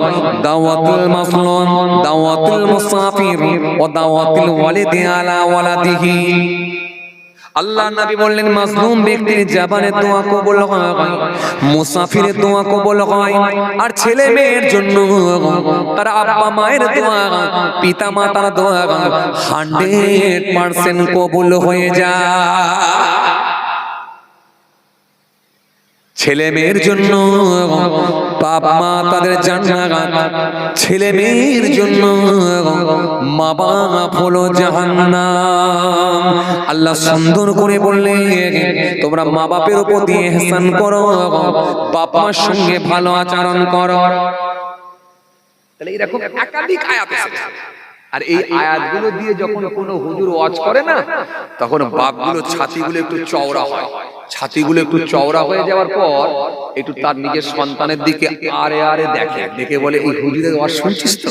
দাওয়াতুল মাসলুম, দাওয়াতুল মুসাফির ও দাওয়াতুল ওয়ালিদি আলা ওয়ালাদিহি। আল্লাহ নবী বললেন, মাসলুম ব্যক্তির জবানে দোয়া কবুল হয়, মুসাফিরের দোয়া কবুল হয়, আর ছেলে মেয়ের জন্য তার আব্বা মায়ের দোয়া, পিতা মাতার দোয়া 100% কবুল হয়ে যায়। ছেলে মেয়ের জন্য বাপ মা তাদের জান্নাত, ছেলে মেয়ের জন্য মা বাপ হলো জাহান্নাম। আল্লাহ সুন্দর করে বললেন, তোমরা মা বাপের প্রতি ইহসান করো, বাপ মার সঙ্গে ভালো আচরণ করো। তাহলে এরকম একাধিক আয়াত এসেছে। আর এই আয়াতগুলো দিয়ে যখন কোনো হুজুর ওয়াজ করে না, তখন বাপগুলো ছাতিগুলো একটু চওড়া হয়। ছাতিগুলো একটু চওড়া হয়ে যাওয়ার পর একটু তার নিজের সন্তানের দিকে আরে আরে দেখে, দেখে বলে, এই হুজুরের ওয়াজ শুনছিস তো?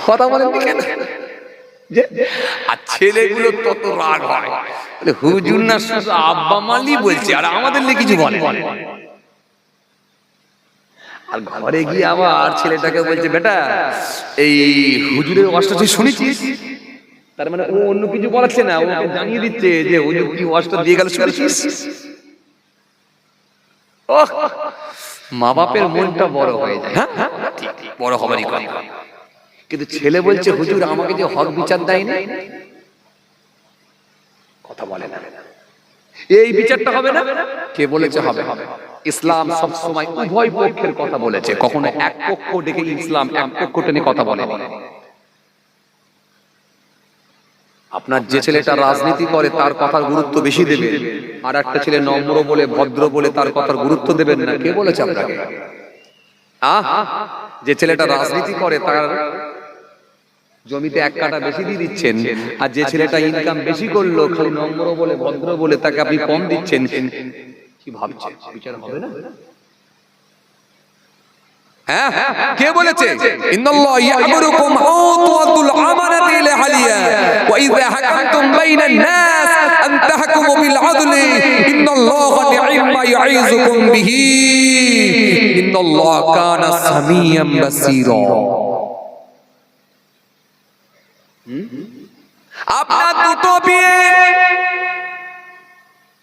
কথা বলেন কেন? আর ছেলেগুলো তত রাগ হয়, হুজুর না শুধু আব্বা মালি বলছে, আর আমাদের নিয়ে কিছু বলে। আর ঘরে গিয়ে আবার ছেলেটাকে বলছে, বেটা এই হুজুরের ওয়াজটা তুই শুনেছিস? তার মানে ও অন্য কিছু বলাচ্ছে না, ওকে জানিয়ে দিচ্ছে যে হুজুর কি ওয়াজটা দিয়ে গেল শুনেছিস? ওহ, মা বাপের মনটা বড় হয়ে যায়। হ্যাঁ, বড় হবারই কথা। কিন্তু ছেলে বলছে হুজুর আমাকে যে হক বিচার দেয়নি, কথা বলে না, এই বিচারটা হবে না। কে বলেছে হবে? ইসলাম সব সময় উভয় পক্ষের কথা বলেছে, কখনো এক পক্ষ ডেকে ইসলাম এক পক্ষ টেনে কথা বলেনি। আপনার যে ছেলেটা রাজনীতি করে তার কথার গুরুত্ব বেশি দেবে, আর একটা ছেলে নম্র বলে ভদ্র বলে তার কথার গুরুত্ব দেবেন না। কে বলেছে আপনাকে? যে ছেলেটা রাজনীতি করে তার জমিতে এক কাঠা বেশি দিয়ে দিচ্ছেন, আর যে ছেলেটা ইনকাম বেশি করলো খালি নম্র বলে ভদ্র বলে তাকে আপনি কম দিচ্ছেন। কি ভাবছেন? বিচার হবে না? হ্যাঁ, কে বলেছে? ইন্নাল্লাহ ইয়া'মুরুকুম আন তু'আদ্দুল আমানাতি ইলা আহলিহা ওয়া ইযা হাকামতুম বাইনান নাস আন তাহকুমু বিল আদলি ইন্নাল্লাহা নি'মা ইয়া'iযুকুম বিহি ইন্নাল্লাহা কানা সামিয়াম বাসীরা। আপনার দুটো বিয়ে,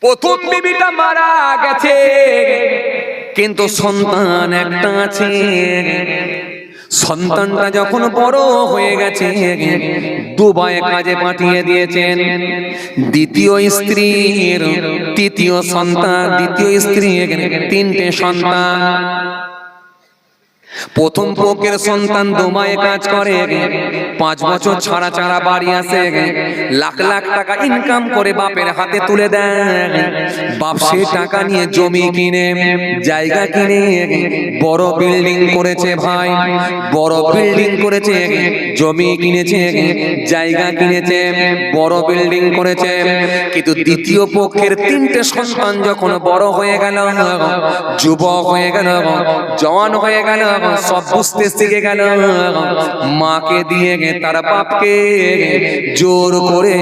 প্রথম বিবিটা মারা গেছে কিন্তু সন্তান একটা আছে। সন্তানটা যখন বড় হয়ে গেছে দুবাই কাজে পাঠিয়ে দিয়েছেন। দ্বিতীয় স্ত্রীর তৃতীয় সন্তান, দ্বিতীয় স্ত্রীর তিনটে সন্তান। প্রথম পক্ষের সন্তান দুবাইয়ে কাজ করে, 5 বছর ছাড়া ছাড়া বাড়ি আসে, লাখ লাখ টাকা ইনকাম করে বাপের হাতে তুলে দেয়। বাপ সে টাকা নিয়ে জমি কিনে, জায়গা কিনে বড় বিল্ডিং করেছে ভাই, বড় বিল্ডিং করেছে, জমি কিনেছে, জায়গা কিনেছে, বড় বিল্ডিং করেছে। কিন্তু দ্বিতীয় পক্ষের তিনটে সন্তান যখন বড় হয়ে গেল, যুবক হয়ে গেল, জওয়ান হয়ে গেল, সব বুঝতে শিখে গেল, মাকে দিয়ে তার বাপকে জোর করে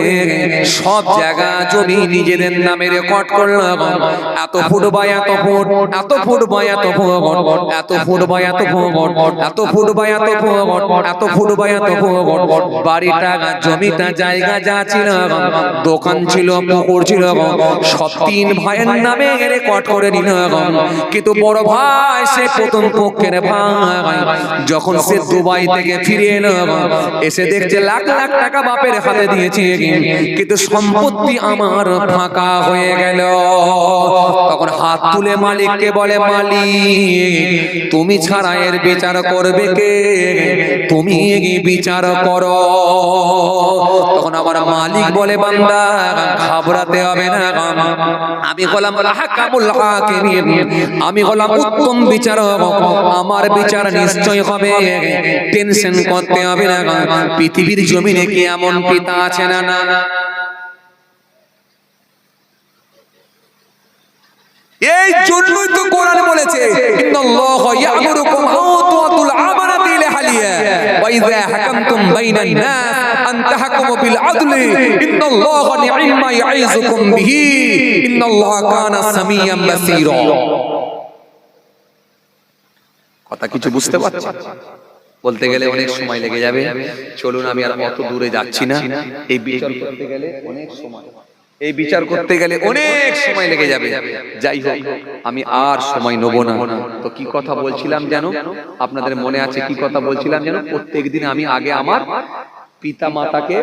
সব জায়গা জমি নিজেদের নামে রেকর্ড করল। এত ফুট বাই এত ফুট, এত ফুট বাই এত ফুট, এত ফুট বাই এত ফুট, এত ফুট বাই এত ফুট, এত ফুট বাই এত ফুট। বাড়িটা, জমিটা, জায়গা যা ছিল, দোকান ছিল, পুকুর ছিল, সব 3 ভাইয়ের নামে রেকর্ড করে নিল। কিন্তু বড় ভাই সে প্রথম পক্ষের ভাই যখন সে দুবাই থেকে ফিরে এলো, এসে দেখছে লাখ লাখ টাকা বাপের হাতে দিয়েছে কিন্তু সম্পত্তি আমার ফাঁকা হয়ে গেল। তখন হাত তুলে মালিককে বলে, মালিক তুমি ছাড়া এর বিচার করবে কে? তুমি বিচার করো। তখন আমার মালিক বলে, বান্দা ঘাবড়াতে হবে না, আমি হলাম হাকামুল হাকিমিন, আমি হলাম উত্তম বিচারক, আমার বিচার নিশ্চয় হবে, টেনশন করতে হবে না। পৃথিবীর জমিনে কি এমন পিতা আছে না? না, এই জন্যই তো কোরআন বলেছে ইন্নাল্লাহা ইয়া'মুরুকুম আন তু'আদ্দুল আমানাতি ইলা আহলিহা ওয়া ইযা হাকামতুম বাইনান নাস আন তাহকুমু বিল আদলি ইন্নাল্লাহা নি'মা ইয়া'iযুকুম বিহি ইন্নাল্লাহা কানা সামিয়াম বাসীরা। কথা কিছু বুঝতে পারছেন? বলতে গেলে অনেক সময় লেগে যাবে, চলুন আমি আর অত দূরে যাচ্ছি না। এই বিচার করতে গেলে অনেক সময়, এই বিচার করতে গেলে অনেক সময় লেগে যাবে। যাই হোক, আমি আর সময় নেব না। তো কি কথা বলছিলাম জানো? আপনাদের মনে আছে কি কথা বলছিলাম জানো? প্রত্যেকদিন আমি আগে আমার পিতা মাতাকে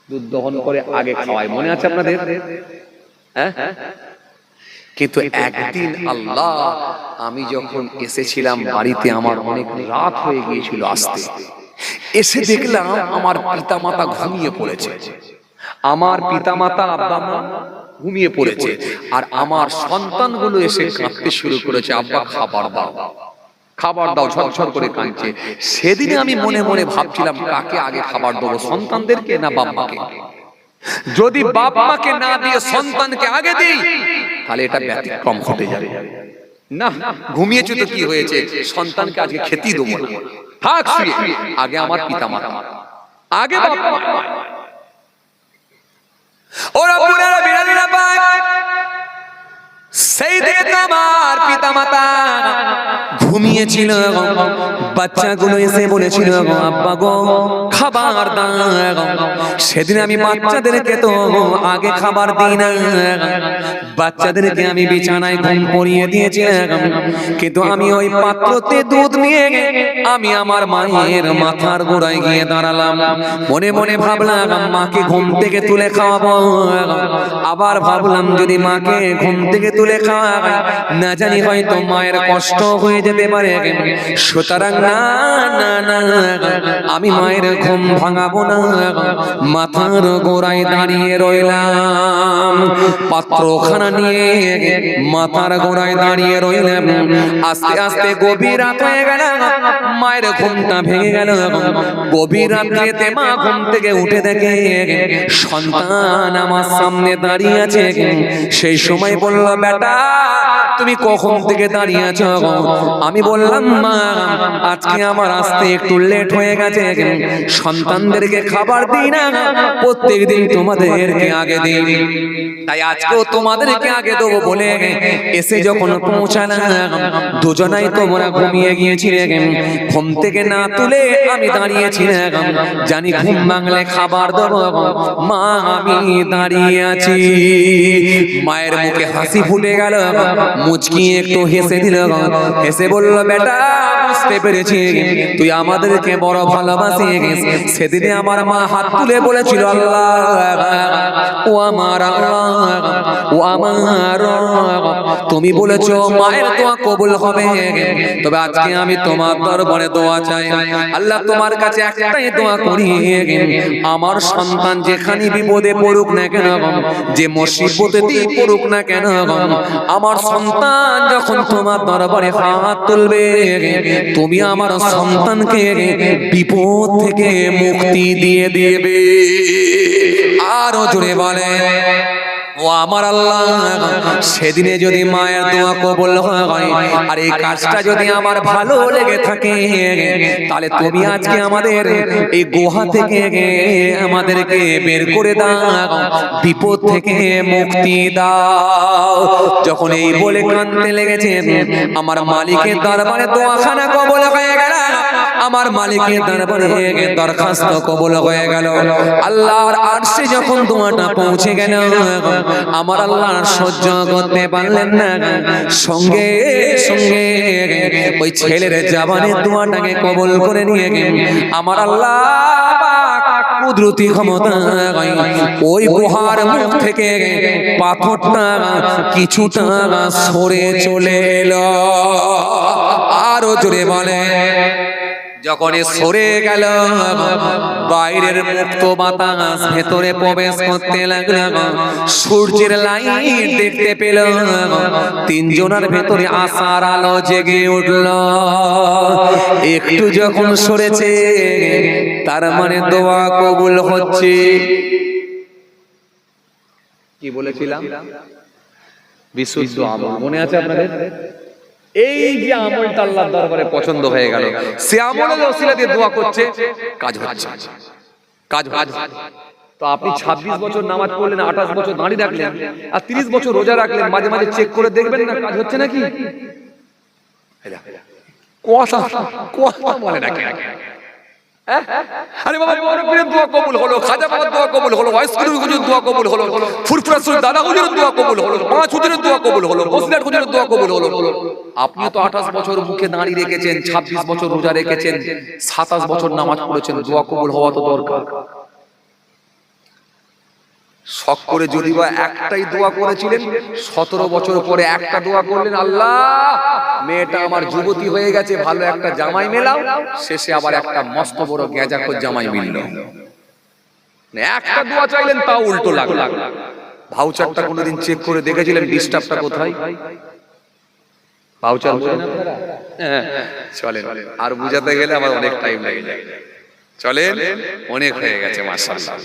দুধ দহন করে আগে খাওয়াই, মনে আছে আপনাদের? হ্যাঁ, কিন্তু একদিন আল্লাহ, আমি যখন এসেছিলাম বাড়িতে, আমার অনেক রাত হয়ে গিয়েছিল আসতে, এসে দেখলাম আমার পিতামাতা ঘুমিয়ে পড়েছে। আমার পিতামাতা আব্বা মা ঘুমিয়ে পড়েছে, আর আমার সন্তানগুলো এসে কাঁদতে শুরু করেছে, আব্বা খাবার দাও, খাবার দাও, ঝরঝর করে কাঁদছে। সেদিনে আমি মনে মনে ভাবছিলাম কাকে আগে খাবার দেবো, সন্তানদেরকে না বাবা-মাকে? যদি বাবা-মাকে না দিয়ে সন্তানকে আগে দিই তাহলে এটা ব্যতিক্রম ঘটে যাবে। না, ঘুমিয়েছে তো কি হয়েছে, সন্তানকে আজকে খেতেই দেবো না, থাক শুয়ে। আগে আমার পিতা মাতা, আগে বাবা। ওরা পুরানো বিড়ালরা পাক সেই দিকে আমার পিতা মাতা ঘুমিয়েছিল, বাচ্চাগুলো এসে বলেছিল আব্বা গো খাবার দাও। সেদিন আমি বাচ্চাদেরকে তো আগে খাবার দিই না, বাচ্চাদেরকে আমি বিছানায় ঘুম পড়িয়ে দিয়েছিলাম, কিন্তু আমি ওই পাত্রতে দুধ নিয়ে আমি আমার মায়ের মাথার গোড়ায় গিয়ে দাঁড়ালাম। মনে মনে ভাবলাম মাকে ঘুম থেকে তুলে খাওয়াবো, আবার ভাবলাম যদি মাকে ঘুম থেকে তুলে খাওয়াই না জানি হয়তো মায়ের কষ্ট হয়ে যেতে পারে, সুতরাং না না না আমি মায়ের ঘুম ভাঙাবো না, মাথার গোড়ায় দাঁড়িয়ে রইলাম। পাত্রখানা নিয়ে মাথার গোড়ায় দাঁড়িয়ে রইলাম। আস্তে আস্তে গভীর রাত হয়ে গেল, মায়ের ঘুমটা ভেঙে গেল। গভীর রাত্রিতে মা ঘুম থেকে উঠে দেখে সন্তান আমার সামনে দাঁড়িয়ে আছে। সেই সময় বলল বেটা তুমি কখন থেকে দাঁড়িয়ে আছো? আমি বললাম মা আজকে আমার আসতে একটু লেট হয়ে গেছে, সন্তানদেরকে খাবার দিই না, প্রত্যেকদিন তোমাদেরকে আগে দিই, তাই আজকেও তোমাদেরকে আগে দেবো বলে এসে যখন পৌঁছালাম দুজনাই তোমরা ঘুমিয়ে গিয়েছিলে। ঘুম থেকে না তুলে আমি দাঁড়িয়েছিলাম, জানি ঘুম ভাঙলে খাবার দেবো। মা আমি দাঁড়িয়ে আছি। মায়ের মুখে হাসি ফুটে গেল, মুচকি একটু হেসে দিল, হেসে বলল বেটা বুঝতে পেরেছি তুই আমাদেরকে বড় ভালোবাসিস। সেদিনে আমার মা হাত তুলে বলেছিল আল্লাহ ও আমার আল্লাহ ও আমার, তুমি বলেছো মায়ের দোয়া কবুল হবে, তবে আজকে আমি তোমার দরবারে দোয়া চাই। আল্লাহ তোমার কাছে একটাই দোয়া করি, আমার সন্তান যেখানে বিপদে পড়ুক না কেন, যে মুসিবতে পড়ুক না কেন, আমার সন্তান যখন তোমার দরবারে হাত তুলবে তুমি আমার সন্তানকে বিপদ থেকে মুক্তি দিয়ে দেবে। আরো জোরে বলে ও আমার আল্লাহ সেদিনে যদি মায়ের দোয়া কবুল হয় আর এই কাজটা যদি আমার ভালো লেগে থাকে তাহলে তুমি আজকে আমাদের এই গুহা থেকে আমাদেরকে বের করে দাও, বিপদ থেকে মুক্তি দাও। যখন এই বলে কাঁদতে লেগেছেন আমার মালিকের দরবারে দোয়াখানা কবুল হয়ে গেল, আমার মালিকের দরবারে দরখাস্ত কবুল হয়ে গেল। আল্লাহর আরশে যখন দোয়াটা পৌঁছে গেল আমার আল্লাহ সহ্য করতে পারলেন না, সঙ্গে সঙ্গে ওই ছেলের জবানের দোয়াটাকে কবুল করে নিয়ে আমার আল্লাহ কুদরতি ক্ষমতা ওই গুহার মুখ থেকে পাথরটা কিছুটা সরে চলে এলো। আরো জোরে বলে যখন সরে গেল বাইরের মুক্ত বাতাস ভেতরে প্রবেশ করতে লাগলো, সূর্যের লাইট দেখতে পেল, তিনজনের ভেতরে আশার আলো জেগে উঠল। একটু যখন সরেছে তার মানে দোয়া কবুল হচ্ছে। কি বলেছিলাম? বিশুদ্ধ আমল মনে আছে আপনাদের? এই যে আমলটা আল্লাহর দরবারে পছন্দ হয়ে গেল, সে আমলের ওসিলা দিয়ে দোয়া করছে, কাজ হচ্ছে, কাজ হচ্ছে। তো আপনি 26 বছর নামাজ পড়লেন, 28 বছর দাঁড়ি রাখলেন আর 30 বছর রোজা রাখলেন, মাঝে মাঝে চেক করে দেখবেন না কাজ হচ্ছে নাকি? কথা কথা বলে নাকি? আরে বাবা বড় পীরের দোয়া কবুল হলো, খাজা বাবার দোয়া কবুল হলো, ওয়াইসকুরের হুজুরের দোয়া কবুল হলো, ফুরফুরা সুর দাদা হুজুরের দোয়া কবুল হলো, পাঁচ হুজুরের দোয়া কবুল হলো, বসিলার হুজুরের দোয়া কবুল হলো। আপনি তো 28 বছর মুখে দাঁড়িয়ে রেখেছেন, 26 বছর রোজা রেখেছেন, 27 বছর নামাজ পড়েছেন, দোয়া কবুল হওয়া তো দরকার। শখ করে যদি বা একটাই দোয়া করেছিলেন, 17 বছর পরে একটা দোয়া করলেন, আল্লাহ মেয়েটা আমার যুবতী হয়ে গেছে, ভালো একটা জামাই মেলাও, শেষে আবার একটা মস্ত বড় গেজাখোর জামাই মিলল। একটা দোয়া চাইলেন তাও উল্টো লাগলো। ভাউচারটা কোনোদিন চেক করে দেখেছিলেন ডিস্টার্বটা কোথায়? ভাউচার বোঝেন আপনারা? চলেন, আর বুঝাতে গেলে আমার অনেক টাইম লেগে যায়। চলেন, অনেক হয়ে গেছে মাশাআল্লাহ।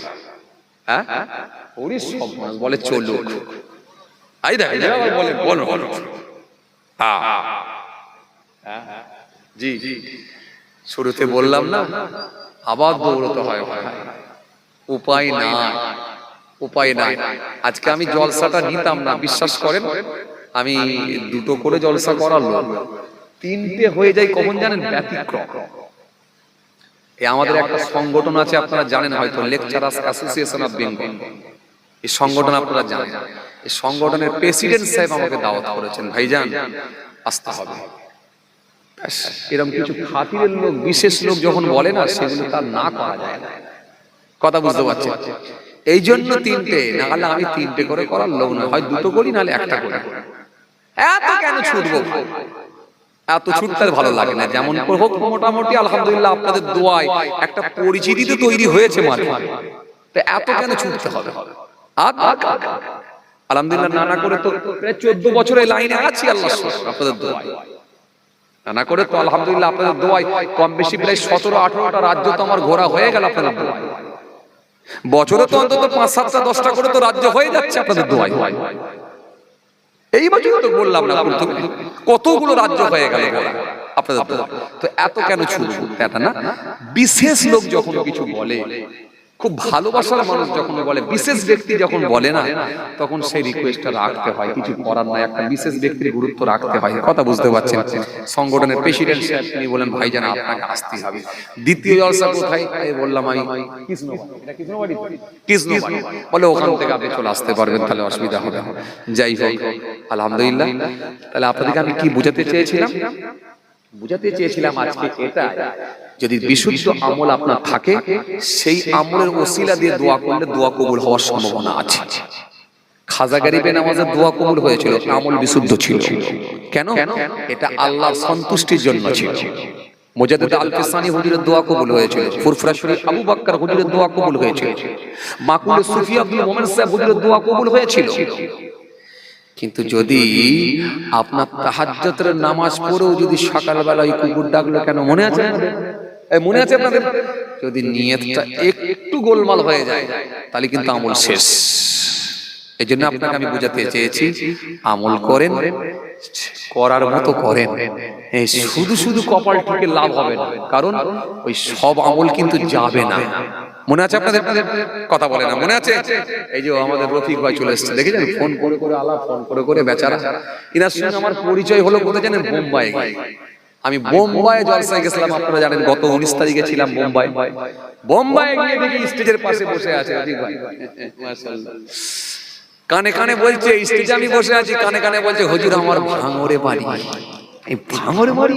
হ্যাঁ ওরে সব বলে চলুক, আই দেখ বলে বলো বলো। হ্যাঁ জি জি, শুরুতে বললাম না আবার দৌড়তে হয়, উপায় নাই। উপায় নাই। আজকে আমি জলসাটা নিতাম না, বিশ্বাস করেন, আমি দুটো করে জলসা করালো, তিনটে হয়ে যায় কখন জানেন, ব্যতিক্রম। আমাদের একটা সংগঠন আছে, আপনারা জানেন হয়তো, লেকচারার্স অ্যাসোসিয়েশন অফ বেঙ্গল। এই সংগঠন আপনারা জানেন, এই সংগঠনের প্রেসিডেন্ট সাহেব আমাকে দাওয়াত করেছেন, ভাইজান আসতে হবে। এরকম কিছু খাতিরের লোক, বিশেষ লোক যখন বলে না, সেগুলো তার না করা যায় না। কথা বুঝতে পারছেন? এই জন্য তিনটে, না হলে আমি তিনটে করে করার লোক নয়, হয় দুটো করি নাহলে একটা করি। এত কেন ছুটবো? এত ছুটতে ভালো লাগে না। যেমন হোক মোটামুটি আলহামদুলিল্লাহ আপনাদের দোয়ায় একটা পরিচিতি তো তৈরি হয়েছে মাঝখানে, তো এত কেন ছুটতে হবে? আলহামদুলিল্লাহ নানা করে তো প্রায় 14 বছরের লাইনে আছি আল্লাহ আপনাদের দোয়ায়। নানা করে তো আলহামদুলিল্লাহ আপনাদের দোয়ায় কম বেশি প্রায় 17-18টা রাজ্য তো আমার ঘোরা হয়ে গেল আপনাদের দোয়ায়। বছরে তো অন্তত 5-7টা-10টা করে তো রাজ্য হয়ে যাচ্ছে আপনাদের দোয়ায়। এই বছর তো বললাম না কতগুলো রাজ্য হয়ে গেল আপনাদের দোয়ায়। তো এত কেন ছুটবো? এটা না, বিশেষ লোক যখন কিছু বলে, খুব ভালোবাসার মানুষ যখন বলে, বিশেষ ব্যক্তি যখন বলে না, তখন সেই রিকোয়েস্টটা রাখতে হয়, কিছু করার নাই, একটা বিশেষ ব্যক্তির গুরুত্ব রাখতে হয়। কথা বুঝতে পারছেন? সংগঠনের প্রেসিডেন্ট সাহেব তিনি বলেন, ভাইজান আপনাকে আসতেই হবে। দ্বিতীয় জলসা কোথায়? বললাম আমি কৃষ্ণবাড়ি। বলে ওখান থেকে আপনি চলে আসতে পারবেন, তাহলে অসুবিধা হবে না। যাই হোক আলহামদুলিল্লাহ। তাহলে আপনাদেরকে আমি কি বুঝাতে চেয়েছিলাম? বুঝাতে চেয়েছিলাম আজকে এটা, যদি বিশুদ্ধ আমল আপনার থাকে, সেই আমলের ওসিলা দিয়ে দোয়া করলে দোয়া কবুল হওয়ার সম্ভাবনা আছে। খাজা গরিবে নামাজের দোয়া কবুল হয়েছিল, আমল বিশুদ্ধ ছিল। কেন? এটা আল্লাহর সন্তুষ্টির জন্য ছিল। মুজাদ্দিদ আল-কিসানি হুজুরের দোয়া কবুল হয়েছিল, ফুরফুরা শরীফ আবু বকর হুজুরের দোয়া কবুল হয়েছিল, মাকুল সুফি আব্দুল মোমেন সাহেব হুজুরের দোয়া কবুল হয়েছিল। কিন্তু যদি আপনার তাহাজ্জুদের নামাজ পড়েও যদি সকালবেলায় কুকুর ডাকলো, কেন মনে আছে? মনে আছে আপনাদের? যদি নিয়তটা একটু গোলমাল হয়ে যায়, তাহলে কিন্তু আমল শেষ। এই জন্য আপনাকে আমি বুঝাতে চেয়েছি, আমল করেন, করার মতো করেন। শুধু শুধু কপাল ঠুকে লাভ হবে না, কারণ ওই সব আমল কিন্তু যাবে না। মনে আছে আপনাদের? কথা বলে না, মনে আছে? এই যে আমাদের রফিক ভাই চলে এসেছে, দেখেছেন? ফোন করে করে আলাপ, ফোন করে করে বেচারা। এনার সঙ্গে আমার পরিচয় হলো কোথায় জানেন? বোম্বাই। আমি বোম্বাই জলসায় গেছিলাম, আপনারা জানেন, গত 19 তারিখে ছিলাম বোম্বাই। বোম্বাই গিয়ে দেখি স্টেজের পাশে বসে আছে রফিক ভাই, মাশাআল্লাহ। কানে কানে বলছে, স্টেজে আমি বসে আছি, কানে কানে বলছে, হুজুর আমার ভাঙরে বাড়ি। এই ভাঙরে বাড়ি